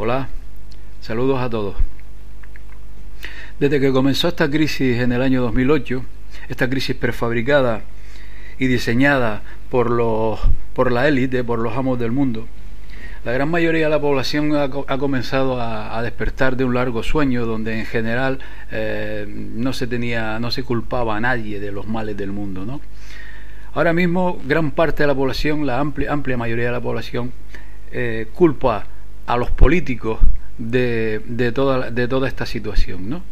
Hola, saludos a todos. Desde que comenzó esta crisis en el año 2008, esta crisis prefabricada y diseñada por la élite, por los amos del mundo, la gran mayoría de la población ha comenzado a despertar de un largo sueño donde en general no se culpaba a nadie de los males del mundo, ¿no? Ahora mismo gran parte de la población, la amplia mayoría de la población, culpa a los políticos de toda esta situación, ¿no?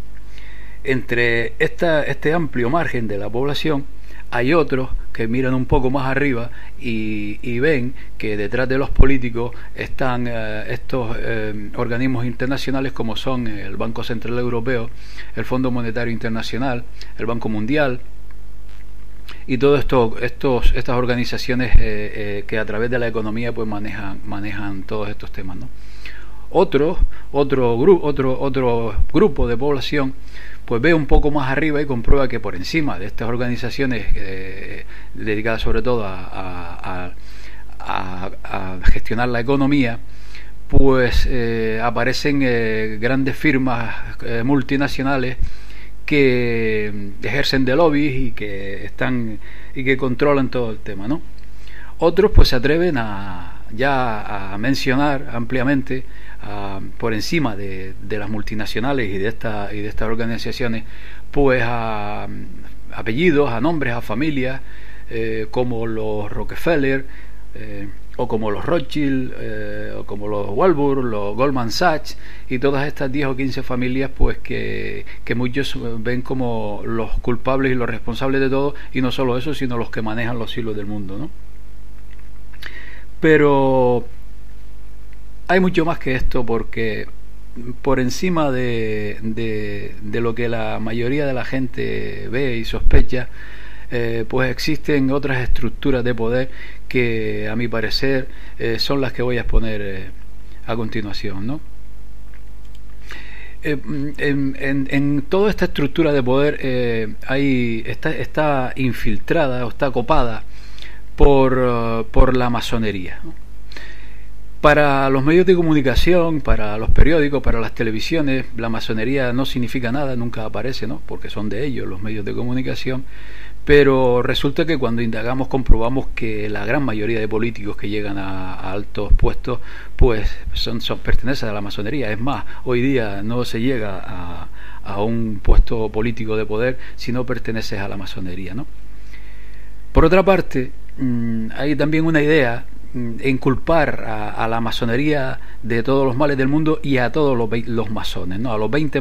Entre este amplio margen de la población hay otros que miran un poco más arriba y ven que detrás de los políticos están estos organismos internacionales como son el Banco Central Europeo, el Fondo Monetario Internacional, el Banco Mundial y todas estas organizaciones que a través de la economía pues manejan todos estos temas, ¿no? Otro grupo de población pues ve un poco más arriba y comprueba que por encima de estas organizaciones dedicadas sobre todo a gestionar la economía, pues aparecen grandes firmas multinacionales que ejercen de lobbies y que controlan todo el tema, ¿no? Otros pues se atreven a mencionar ampliamente por encima de las multinacionales y de estas organizaciones pues a apellidos, a nombres, a familias como los Rockefeller o como los Rothschild o como los Warburg, los Goldman Sachs y todas estas 10 o 15 familias pues que muchos ven como los culpables y los responsables de todo, y no solo eso, sino los que manejan los hilos del mundo, ¿no? Pero hay mucho más que esto, porque por encima de lo que la mayoría de la gente ve y sospecha, pues existen otras estructuras de poder que a mi parecer son las que voy a exponer a continuación, ¿no? En toda esta estructura de poder está infiltrada o está copada por la masonería, ¿no? Para los medios de comunicación, para los periódicos, para las televisiones, la masonería no significa nada, nunca aparece, ¿no? Porque son de ellos los medios de comunicación, pero resulta que cuando indagamos comprobamos que la gran mayoría de políticos que llegan a altos puestos pues pertenecen a la masonería. Es más, hoy día no se llega a un puesto político de poder si no perteneces a la masonería, ¿no? Por otra parte, hay también una idea en culpar a la masonería de todos los males del mundo y a todos los masones, ¿no? A los 20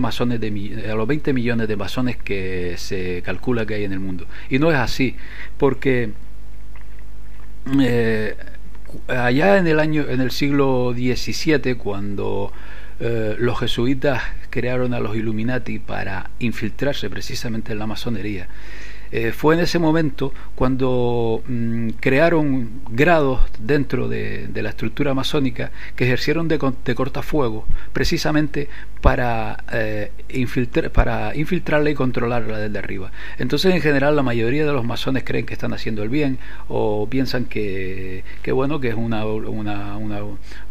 millones de masones que se calcula que hay en el mundo. Y no es así, porque allá en el siglo XVII, cuando los jesuitas crearon a los Illuminati para infiltrarse precisamente en la masonería, fue en ese momento cuando crearon grados dentro de la estructura masónica que ejercieron de cortafuegos precisamente para infiltrarla y controlarla desde arriba. Entonces, en general, la mayoría de los masones creen que están haciendo el bien, o piensan que bueno, que es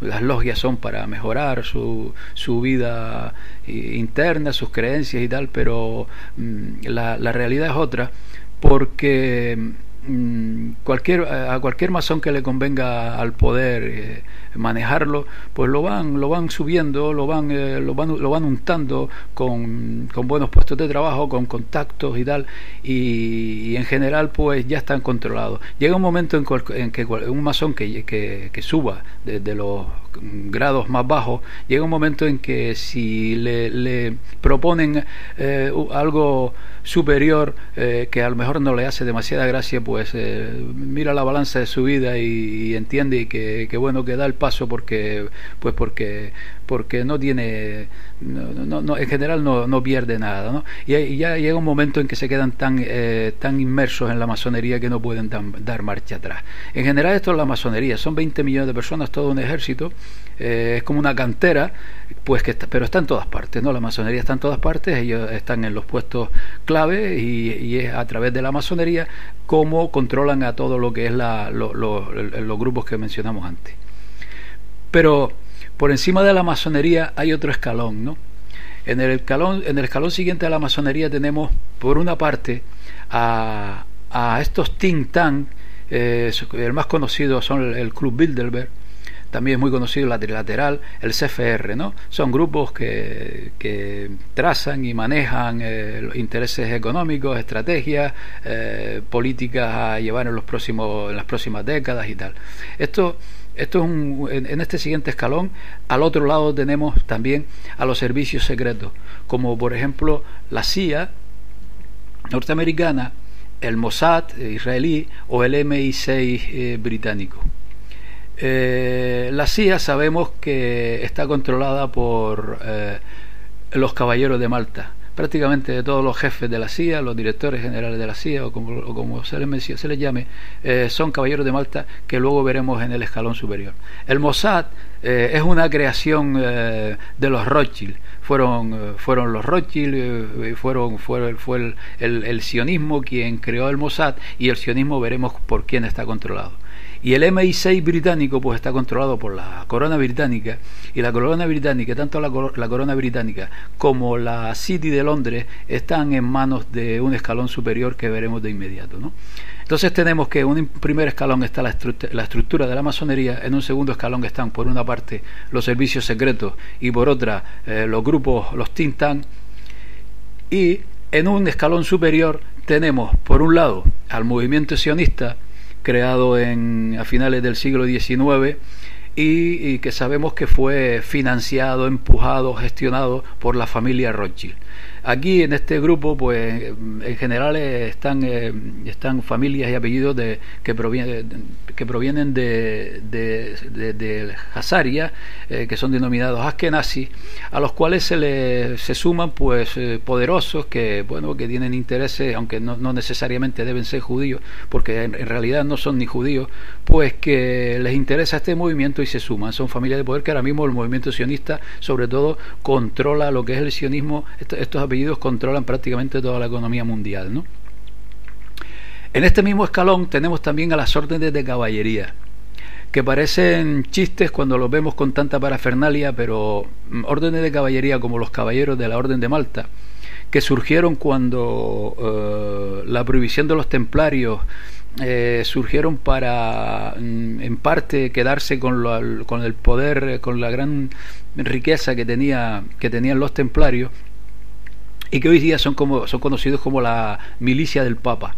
las logias son para mejorar su vida interna, sus creencias y tal, pero la realidad es otra, porque a cualquier masón que le convenga al poder manejarlo, pues lo van subiendo, lo van untando con buenos puestos de trabajo, con contactos y tal, y en general pues ya están controlados. Llega un momento en que un masón que suba desde los grados más bajos, llega un momento en que si le proponen algo superior que a lo mejor no le hace demasiada gracia, pues mira la balanza de su vida y entiende que bueno, que da el paso porque no tiene, en general no pierde nada, ¿no? Y ya llega un momento en que se quedan tan inmersos en la masonería que no pueden dar marcha atrás. En general esto es la masonería, son 20 millones de personas, todo un ejército, es como una cantera, pues pero está en todas partes, ¿no? La masonería está en todas partes, ellos están en los puestos clave y es a través de la masonería como controlan a todo lo que es los grupos que mencionamos antes. Pero Por encima de la masonería hay otro escalón, ¿no? En el escalón siguiente a la masonería tenemos, por una parte, a estos think tank. El más conocido son el Club Bilderberg, también es muy conocido la Trilateral, el CFR, ¿no? Son grupos que trazan y manejan intereses económicos, estrategias, políticas a llevar en las próximas décadas y tal. Esto es en este siguiente escalón. Al otro lado tenemos también a los servicios secretos, como por ejemplo la CIA norteamericana, el Mossad israelí o el MI6 británico. La CIA sabemos que está controlada por los caballeros de Malta. Prácticamente de todos los jefes de la CIA, los directores generales de la CIA o como se les llame, son caballeros de Malta, que luego veremos en el escalón superior. El Mossad es una creación de los Rothschild. Fueron los Rothschild, fue el sionismo quien creó el Mossad, y el sionismo veremos por quién está controlado. Y el MI6 británico pues está controlado por la corona británica, y la corona británica, tanto la corona británica como la City de Londres, están en manos de un escalón superior que veremos de inmediato, ¿no? Entonces tenemos que en un primer escalón está la estructura de la masonería, en un segundo escalón están por una parte los servicios secretos y por otra los grupos, los think tank, y en un escalón superior tenemos por un lado al movimiento sionista, creado a finales del siglo XIX y que sabemos que fue financiado, empujado, gestionado por la familia Rothschild. Aquí en este grupo pues en general están familias y apellidos que provienen de Hazaria, que son denominados Askenazi, a los cuales se suman pues poderosos que tienen intereses, aunque no necesariamente deben ser judíos, porque en realidad no son ni judíos, pues que les interesa este movimiento y se suman. Son familias de poder que ahora mismo el movimiento sionista sobre todo controla lo que es el sionismo. Estos apellidos controlan prácticamente toda la economía mundial, ¿no? En este mismo escalón tenemos también a las órdenes de caballería, que parecen chistes cuando los vemos con tanta parafernalia, pero órdenes de caballería como los caballeros de la Orden de Malta, que surgieron cuando la prohibición de los templarios surgieron para en parte quedarse con el poder, con la gran riqueza que tenían los templarios, y que hoy día son conocidos como la milicia del Papa.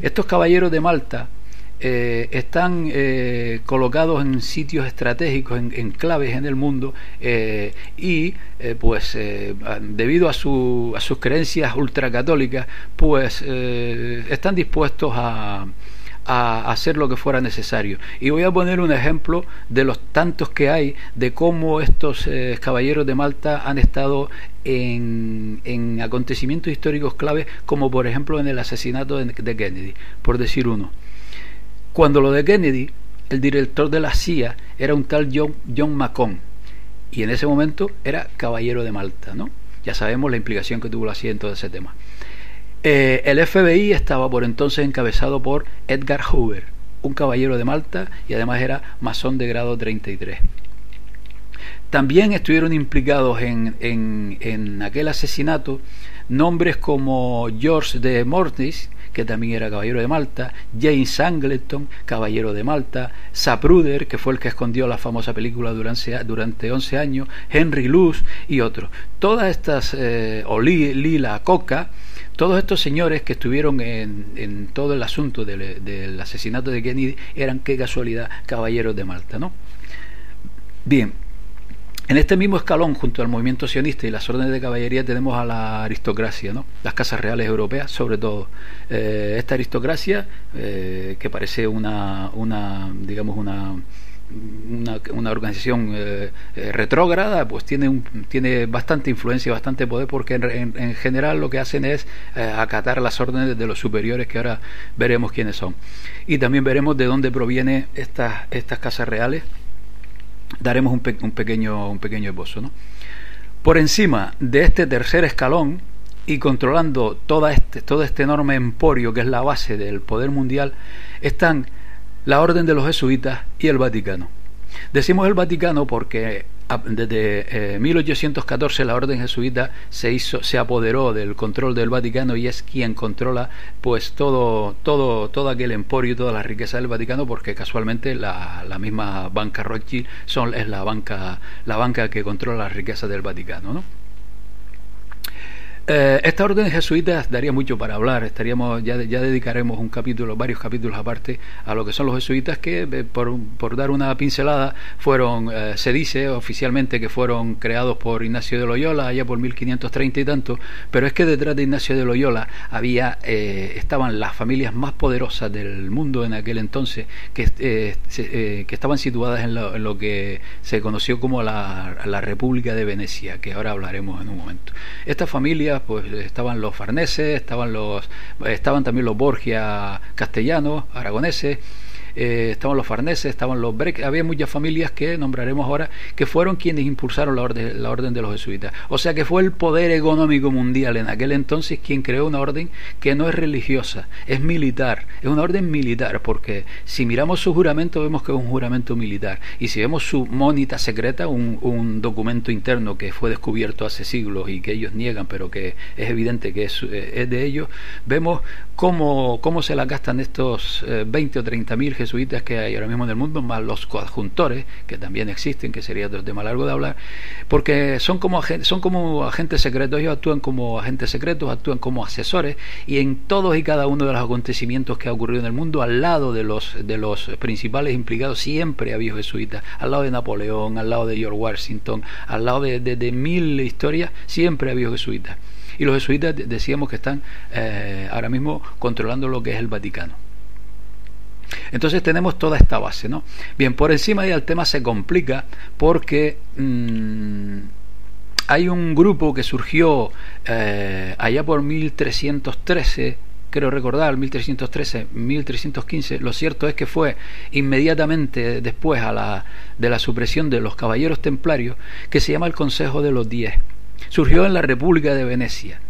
Estos caballeros de Malta están colocados en sitios estratégicos, en claves en el mundo, debido a sus creencias ultracatólicas, pues están dispuestos a hacer lo que fuera necesario. Y voy a poner un ejemplo de los tantos que hay de cómo estos caballeros de Malta han estado en acontecimientos históricos claves, como por ejemplo en el asesinato de Kennedy, por decir uno. Cuando lo de Kennedy, el director de la CIA era un tal John McCone, y en ese momento era caballero de Malta, ¿no? Ya sabemos la implicación que tuvo la CIA en todo ese tema. El FBI estaba por entonces encabezado por Edgar Hoover, un caballero de Malta, y además era masón de grado 33. También estuvieron implicados en aquel asesinato nombres como George de Mortis, que también era caballero de Malta, James Angleton, caballero de Malta, Zapruder, que fue el que escondió la famosa película durante 11 años, Henry Luce y otros. Todas estas, Lila Coca, todos estos señores que estuvieron en todo el asunto del asesinato de Kennedy eran, qué casualidad, caballeros de Malta, ¿no? Bien, en este mismo escalón, junto al movimiento sionista y las órdenes de caballería, tenemos a la aristocracia, ¿no? Las casas reales europeas, sobre todo. Esta aristocracia, que parece una organización retrógrada, pues tiene bastante influencia, bastante poder, porque en general lo que hacen es acatar las órdenes de los superiores, que ahora veremos quiénes son. Y también veremos de dónde provienen estas casas reales. Daremos un pequeño esbozo, ¿no? Por encima de este tercer escalón, y controlando todo este enorme emporio que es la base del poder mundial, están la Orden de los Jesuitas y el Vaticano. Decimos el Vaticano porque desde 1814 la orden jesuita se apoderó del control del Vaticano y es quien controla pues todo aquel emporio y toda la riqueza del Vaticano, porque casualmente la misma banca Rothschild es la banca que controla las riquezas del Vaticano, ¿no? Esta orden jesuita daría mucho para hablar. Ya dedicaremos varios capítulos aparte a lo que son los jesuitas, que por dar una pincelada se dice oficialmente que fueron creados por Ignacio de Loyola allá por 1530 y tanto, pero es que detrás de Ignacio de Loyola estaban las familias más poderosas del mundo en aquel entonces, que estaban situadas en lo que se conoció como la República de Venecia, que ahora hablaremos en un momento. Estas familias pues estaban los Farneses, estaban también los Borgia castellanos, aragoneses, estaban los Farneses, estaban los Breck. Había muchas familias que nombraremos ahora, que fueron quienes impulsaron la orden de los jesuitas. O sea que fue el poder económico mundial en aquel entonces quien creó una orden que no es religiosa, es militar, es una orden militar, porque si miramos su juramento vemos que es un juramento militar, y si vemos su monita secreta, un documento interno que fue descubierto hace siglos y que ellos niegan, pero que es evidente que es de ellos, vemos cómo se la gastan estos 20 o 30.000 jesuitas que hay ahora mismo en el mundo, más los coadjuntores, que también existen, que sería otro tema largo de hablar, porque son como agentes secretos. Ellos actúan como agentes secretos, actúan como asesores, y en todos y cada uno de los acontecimientos que ha ocurrido en el mundo, al lado de los principales implicados, siempre ha habido jesuitas, al lado de Napoleón, al lado de George Washington, al lado de mil historias, siempre ha habido jesuitas. Y los jesuitas decíamos que están ahora mismo controlando lo que es el Vaticano. Entonces tenemos toda esta base, ¿no? Bien, por encima ya el tema se complica porque hay un grupo que surgió allá por 1313, creo recordar, 1313, 1315. Lo cierto es que fue inmediatamente después de la supresión de los caballeros templarios, que se llama el Consejo de los 10. Surgió en la República de Venecia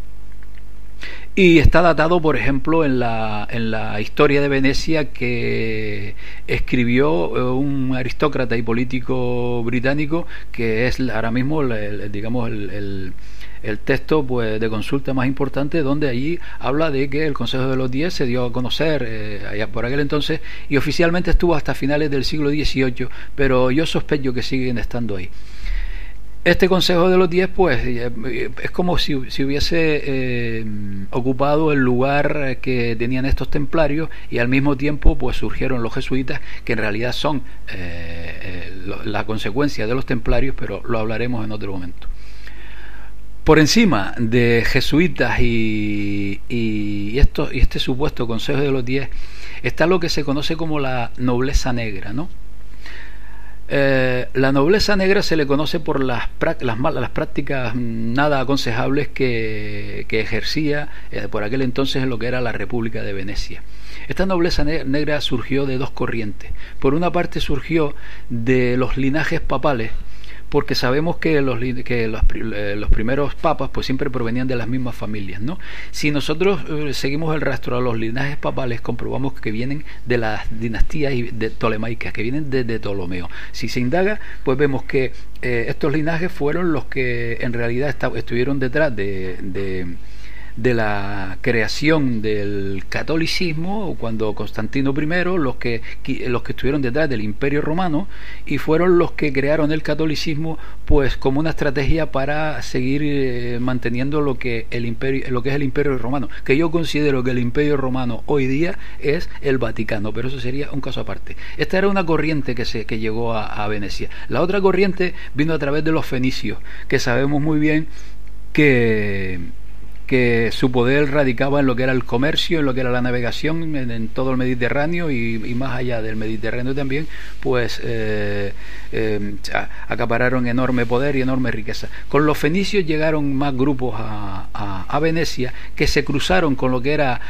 y está datado, por ejemplo, en la historia de Venecia que escribió un aristócrata y político británico, que es ahora mismo el texto pues de consulta más importante, donde allí habla de que el Consejo de los 10 se dio a conocer allá por aquel entonces, y oficialmente estuvo hasta finales del siglo XVIII, pero yo sospecho que siguen estando ahí. Este Consejo de los 10 pues es como si hubiese ocupado el lugar que tenían estos templarios, y al mismo tiempo pues surgieron los jesuitas, que en realidad son la consecuencia de los templarios, pero lo hablaremos en otro momento. Por encima de jesuitas y este supuesto Consejo de los 10 está lo que se conoce como la nobleza negra, ¿no? La nobleza negra se le conoce por las prácticas nada aconsejables que ejercía por aquel entonces en lo que era la República de Venecia. Esta nobleza negra surgió de dos corrientes. Por una parte surgió de los linajes papales, porque sabemos que los primeros papas pues siempre provenían de las mismas familias, ¿no? Si nosotros seguimos el rastro a los linajes papales, comprobamos que vienen de las dinastías ptolemaicas, que vienen de Ptolomeo. Si se indaga, pues vemos que estos linajes fueron los que en realidad estuvieron detrás de la creación del catolicismo, cuando Constantino I, los que estuvieron detrás del Imperio Romano, y fueron los que crearon el catolicismo pues como una estrategia para seguir manteniendo lo que es el Imperio Romano, que yo considero que el Imperio Romano hoy día es el Vaticano, pero eso sería un caso aparte. Esta era una corriente que llegó a Venecia. La otra corriente vino a través de los fenicios, que sabemos muy bien que su poder radicaba en lo que era el comercio, en lo que era la navegación en todo el Mediterráneo y más allá del Mediterráneo también, pues acapararon enorme poder y enorme riqueza. Con los fenicios llegaron más grupos a Venecia, que se cruzaron con lo que era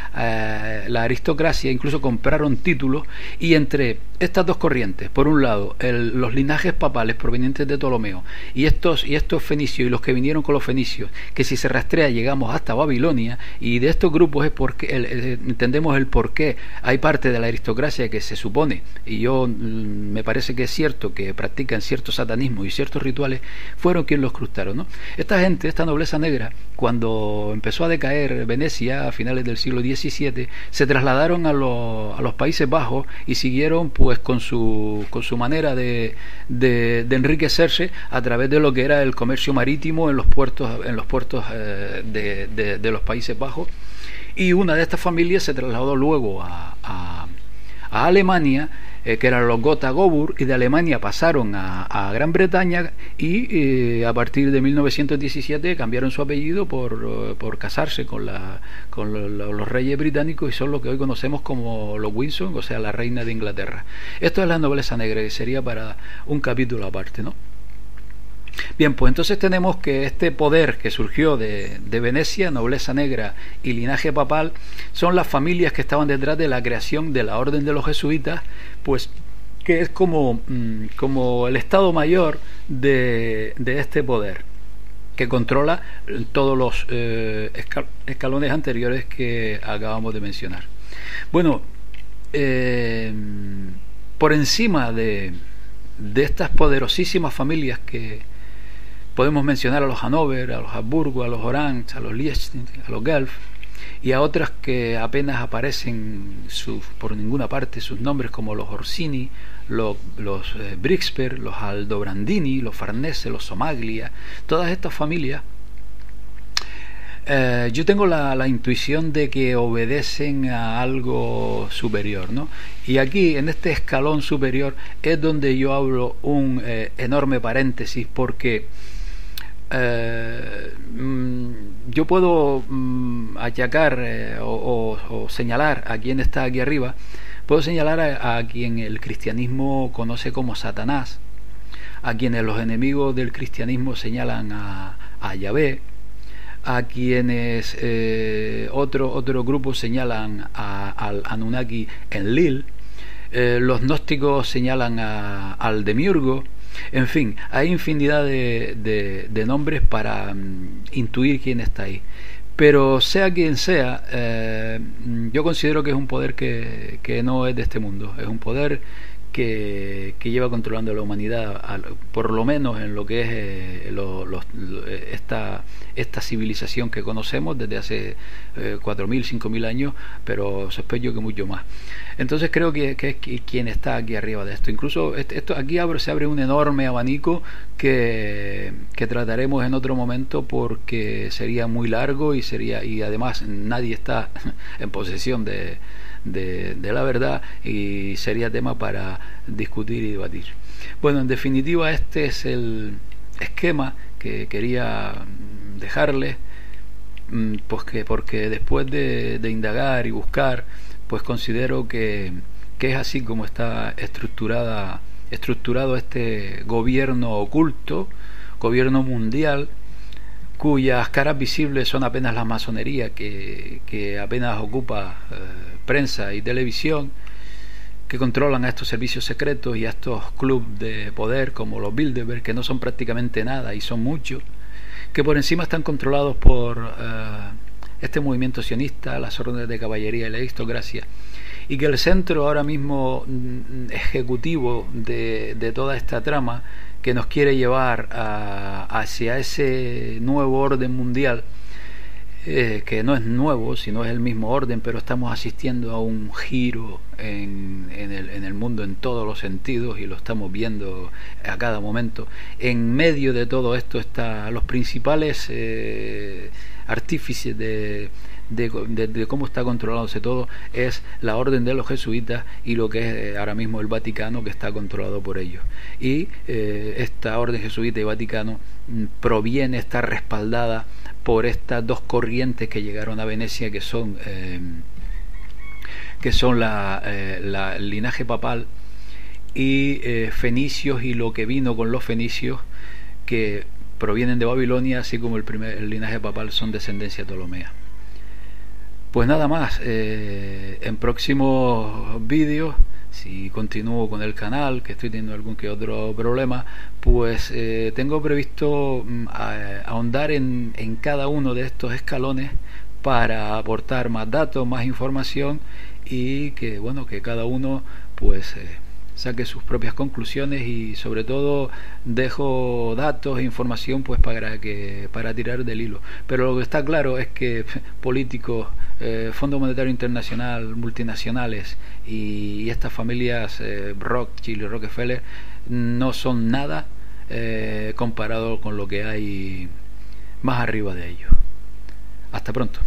la aristocracia, incluso compraron títulos, y entre estas dos corrientes, por un lado los linajes papales provenientes de Ptolomeo y estos fenicios y los que vinieron con los fenicios, que si se rastrea llegamos hasta hasta Babilonia, y de estos grupos es porque entendemos el por qué hay parte de la aristocracia que se supone, y yo me parece que es cierto, que practican cierto satanismo y ciertos rituales, fueron quienes los crustaron, ¿no? Esta gente, esta nobleza negra, cuando empezó a decaer Venecia a finales del siglo XVII, se trasladaron a los Países Bajos y siguieron pues con su manera de enriquecerse a través de lo que era el comercio marítimo en los puertos de los Países Bajos, y una de estas familias se trasladó luego a Alemania, que eran los Gotha-Coburg, y de Alemania pasaron a Gran Bretaña, y a partir de 1917 cambiaron su apellido por casarse con los reyes británicos, y son lo que hoy conocemos como los Windsor, o sea, la reina de Inglaterra. Esto es la nobleza negra, que sería para un capítulo aparte, ¿no? Bien, pues entonces tenemos que este poder que surgió de Venecia, nobleza negra y linaje papal, son las familias que estaban detrás de la creación de la Orden de los Jesuitas, pues que es como el Estado Mayor de este poder, que controla todos los escalones anteriores que acabamos de mencionar. Bueno, por encima de estas poderosísimas familias que podemos mencionar a los Hannover, a los Habsburgo, a los Orange, a los Liechtenstein, a los Guelph, y a otras que apenas aparecen por ninguna parte sus nombres, como los Orsini, los Brixper, los Aldobrandini, los Farnese, los Somaglia. Todas estas familias, yo tengo la intuición de que obedecen a algo superior, ¿no? Y aquí, en este escalón superior, es donde yo abro un enorme paréntesis, porque yo puedo achacar o señalar a quien está aquí arriba. Puedo señalar a quien el cristianismo conoce como Satanás, a quienes los enemigos del cristianismo señalan a Yahvé, a quienes otro grupo señalan al Anunnaki Enlil, los gnósticos señalan al Demiurgo. En fin, hay infinidad de nombres para intuir quién está ahí. Pero sea quien sea, yo considero que es un poder que no es de este mundo. Es un poder que lleva controlando a la humanidad, por lo menos en lo que es esta civilización que conocemos desde hace 4.000, 5.000 años, pero sospecho que mucho más. Entonces creo que es quien está aquí arriba de esto. Incluso esto aquí se abre un enorme abanico que trataremos en otro momento, porque sería muy largo y además nadie está en posesión de la verdad, y sería tema para discutir y debatir. Bueno, en definitiva, este es el esquema que quería dejarles, pues porque después de indagar y buscar, pues considero que es así como está estructurado este gobierno oculto, gobierno mundial, cuyas caras visibles son apenas la masonería, que apenas ocupa prensa y televisión, que controlan a estos servicios secretos y a estos clubes de poder como los Bilderberg, que no son prácticamente nada y son muchos, que por encima están controlados por este movimiento sionista, las órdenes de caballería y la aristocracia, y que el centro ahora mismo ejecutivo de toda esta trama que nos quiere llevar hacia ese nuevo orden mundial, que no es nuevo, sino es el mismo orden, pero estamos asistiendo a un giro en el mundo en todos los sentidos, y lo estamos viendo a cada momento. En medio de todo esto están los principales artífices de cómo está controlándose todo, es la orden de los jesuitas y lo que es ahora mismo el Vaticano, que está controlado por ellos. Y esta orden jesuita y Vaticano proviene, está respaldada por estas dos corrientes que llegaron a Venecia, que son el linaje papal y fenicios, y lo que vino con los fenicios, que provienen de Babilonia, así como el linaje papal son descendencia ptolomea. Pues nada más, en próximos vídeos si continúo con el canal, que estoy teniendo algún que otro problema, pues tengo previsto ahondar en cada uno de estos escalones para aportar más datos, más información, y que bueno, que cada uno pues saque sus propias conclusiones, y sobre todo dejo datos e información pues para tirar del hilo. Pero lo que está claro es que políticos, Fondo Monetario Internacional, multinacionales y estas familias Rothschild y Rockefeller no son nada comparado con lo que hay más arriba de ellos. Hasta pronto.